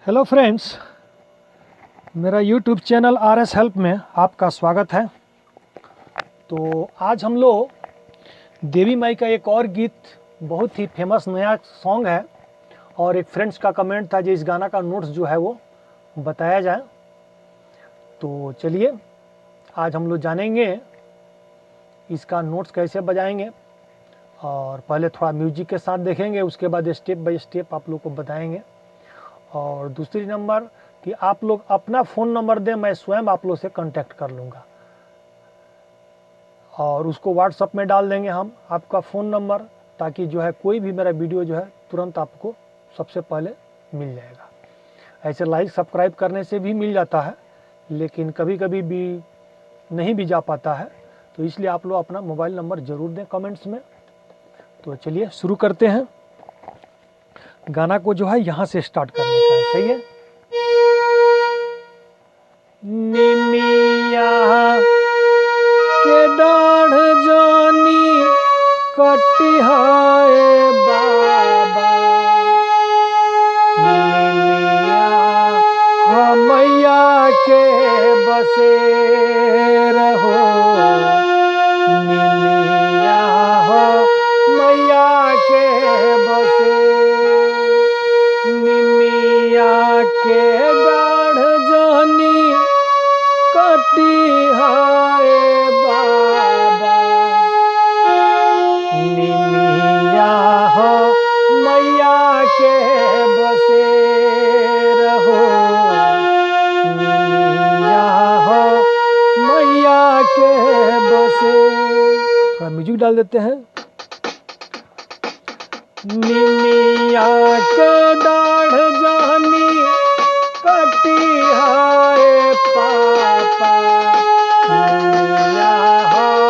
Hello friends, मेरा YouTube channel RS help में आपका स्वागत है। तो आज हम लोग देवी माई का एक और गीत, बहुत ही फेमस नया सॉन्ग है और एक फ्रेंड्स का कमेंट था जो इस गाना का नोट्स जो है वो बताया जाए। तो चलिए आज हम लोग जानेंगे इसका नोट्स कैसे बजाएंगे और पहले थोड़ा म्यूजिक के साथ देखेंगे, उसके बाद स्टेप बाय स्टेप आप लोग को बताएंगे। और दूसरी नंबर कि आप लोग अपना फ़ोन नंबर दें, मैं स्वयं आप लोग से कांटेक्ट कर लूँगा और उसको व्हाट्सएप में डाल देंगे हम आपका फ़ोन नंबर, ताकि जो है कोई भी मेरा वीडियो जो है तुरंत आपको सबसे पहले मिल जाएगा। ऐसे लाइक सब्सक्राइब करने से भी मिल जाता है, लेकिन कभी कभी भी नहीं भी जा पाता है, तो इसलिए आप लोग अपना मोबाइल नंबर ज़रूर दें कमेंट्स में। तो चलिए शुरू करते हैं। गाना को जो है यहाँ से स्टार्ट करने का है, सही है। निमिया के डाढ़ जानी कटिहाए बाबा, निमिया हमैया के बसे रहो, निमिया मैया के बसे, निमिया के डाढ़ जानी कटिहाए बाबा, निमिया मैया के बसे रहो, निमिया मैया के बसे। थोड़ा म्यूजिक डाल देते हैं। निमिया के डाढ़ जानी कटिहाए पापा, निमिया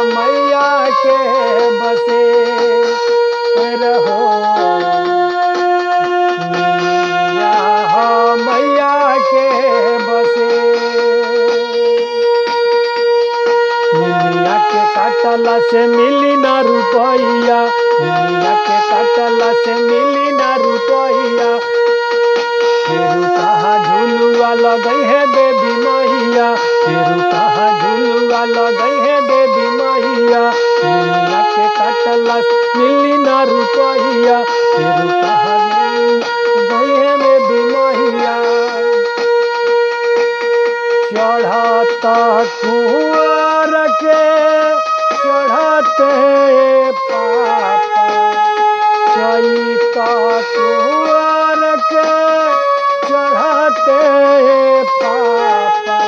मैया के बसे रहो, निमिया मैया के बसे। निमिया के काटला से मिली ना रुपैया, निमिया के काटला से मिली ना रुपैया, फिर कहाँ झुलुआ लगई है देवी मैया, फिर कहाँ झुलुआ लगई है देवी मैया, निमिया के काटला से मिली ना रुपैया, फिर कहाँ गई है देवी मैया। चढ़ाता कुंवर के चढ़ाते पापा, चैता कुंवर के चढ़ाते पापा,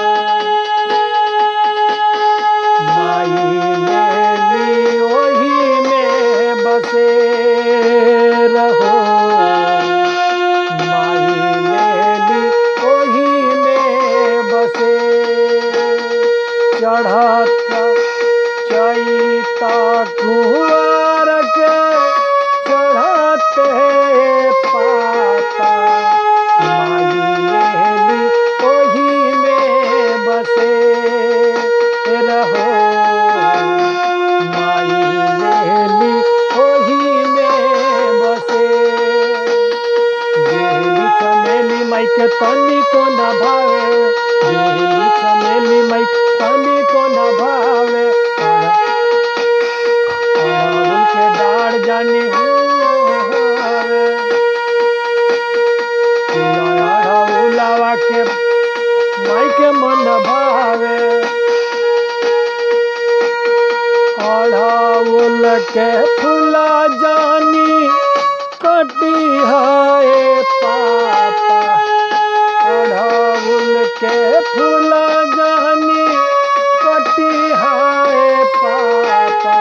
माई लेली ओही में बसे रहो, माई लेली ओही में बसे। चढ़ाता चैता कुंवर के चढ़ाते पापा, माई लेली ओही में बसे रहो, माई लेली ओही में बसे। बेली चमेली माई के तनी को न भावे, बेली चमेली माई तनी को न भावे, अड़हुल के डाढ़ जानी अड़हुलावा के माई के मन भावे, अड़हुल के फूला जानी कटिहाए पापा, अड़हुल के फूला जानी कटिहाए पापा,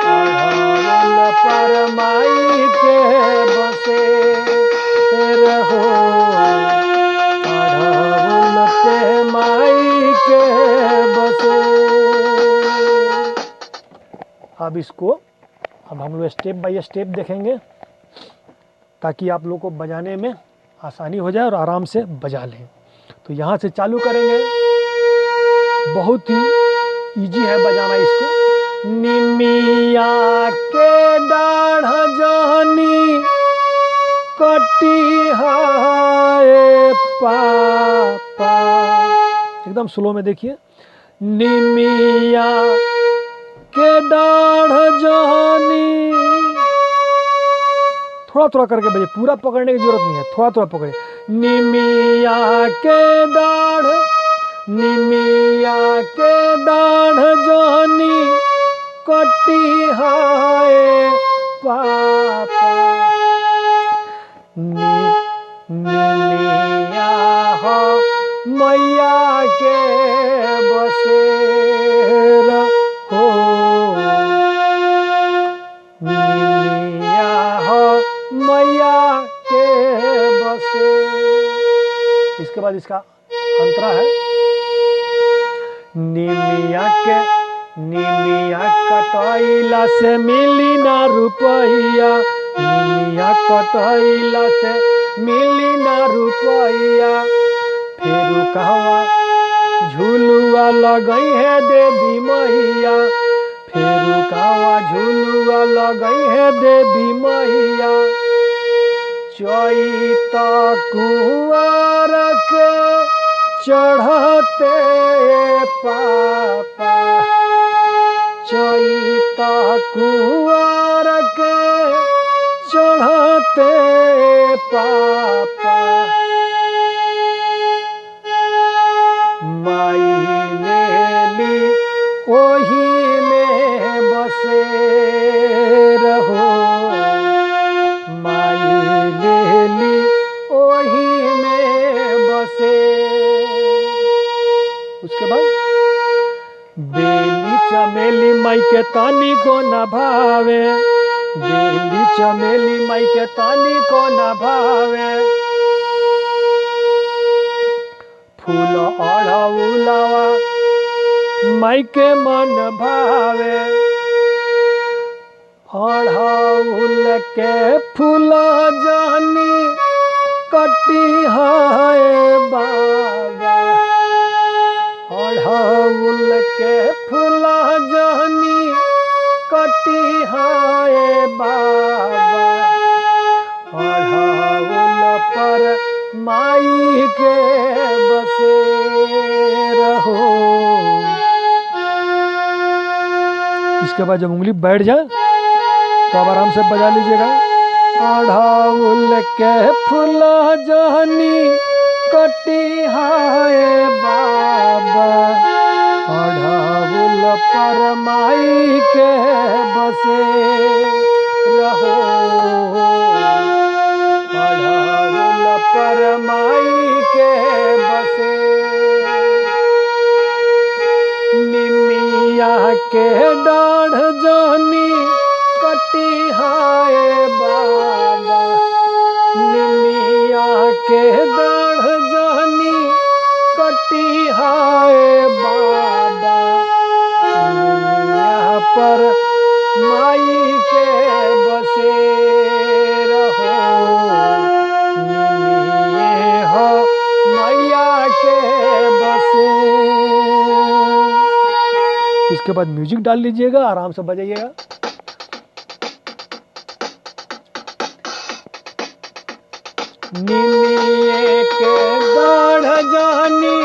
अड़हुल पर माई के बसे रहो, अड़हुल पे माई के बसे। अब हम लोग स्टेप बाय स्टेप देखेंगे, ताकि आप लोग को बजाने में आसानी हो जाए और आराम से बजा लें। तो यहाँ से चालू करेंगे, बहुत ही इजी है बजाना इसको। निमिया के डाढ़ जानी कटिहाए पापा। एकदम स्लो में देखिए। निमिया के डाढ़ जहानी, थोड़ा थोड़ा करके बजे, पूरा पकड़ने की जरूरत नहीं है, थोड़ा थोड़ा पकड़े। निमिया के डाढ़, निमिया के डाढ़ जहानी कटी हाय पापा। निमिया हो मैया के बसेर हो, निमिया हो मैया के बसेर। इसके बाद इसका अंतरा है। निमिया कटैला से मिली ना रुपैया, निमिया कटैला से मिली ना रुपैया। फेरू कहवा झूलुआ लगई है देवी मैया, फेरू कहवा झूलुआ लगई है देवी मैया। चैत कुंवर के चढ़ते पापा, चैत कुंवर के चढ़ते पापा। माई लेली ओही में बसे रहो, माई लेली ओही में बसे। उसके बाद बेली चमेली माई के तानी को न भावे, बेली चमेली माई के तानी को न भावे। फूल अड़हुलवा माई के मन भावे, अड़हुल के फूल जानी कटी हाय बाबा, अड़हुल के फूल जानी कटी हाय बाबा। अड़हुल पर माई के बसे रहो। इसके बाद जब उंगली बैठ जाए तो अब आराम से बजा लीजिएगा। अड़हुल के फूल जानी कटी हाय बाबा, अड़हुल पर माई के बसे रहो, अड़हुल पर माई के बसे। निमिया के डाढ़ जानी कटी हाय बाबा, निमिया के डाढ़ जानी कटी हाय बाबा। निमिया पर माई के बसे रहो, निमिये हो मैया के बसे। इसके बाद म्यूजिक डाल लीजिएगा, आराम से बजाइएगा। निमिये के डाढ़ जानी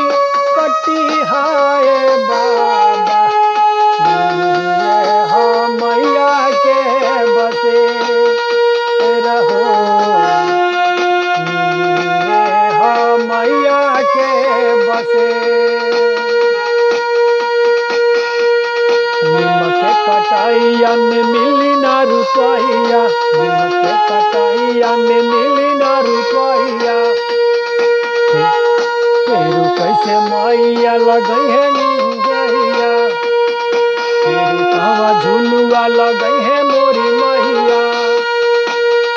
कटी हाय बाबा, निमिये हो मैया के बसे रहो, निमिये हो मैया के बसे। कटाइया में मिली ना रुपैया, नीम के कटाइया में मिली ना रुपैया। फेरू कैसे मैया लगई है निंगैया, फेरू कहवा झुलुआ लगई है मोरी मैया।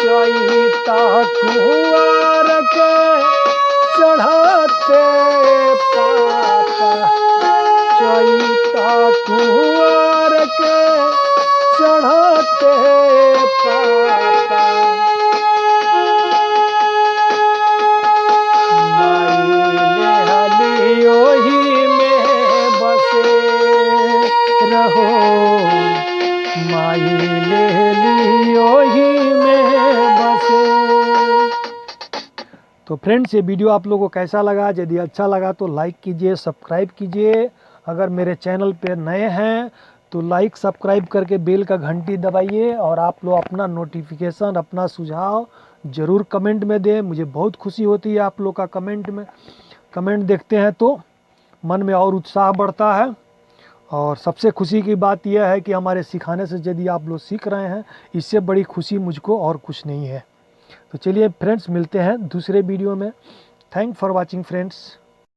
चैता कुंवर के चढ़ते पापा, चैता कुंवर के चढ़ते पापा। माई लेहली ओही में बसे रहो, माई लेहली ओही में बसे। फ्रेंड्स, ये वीडियो आप लोगों को कैसा लगा? यदि अच्छा लगा तो लाइक कीजिए, सब्सक्राइब कीजिए। अगर मेरे चैनल पे नए हैं तो लाइक सब्सक्राइब करके बेल का घंटी दबाइए, और आप लोग अपना नोटिफिकेशन, अपना सुझाव ज़रूर कमेंट में दें। मुझे बहुत खुशी होती है आप लोग का कमेंट देखते हैं तो मन में और उत्साह बढ़ता है। और सबसे खुशी की बात यह है कि हमारे सिखाने से यदि आप लोग सीख रहे हैं, इससे बड़ी खुशी मुझको और कुछ नहीं है। तो चलिए फ्रेंड्स, मिलते हैं दूसरे वीडियो में। Thank for watching friends.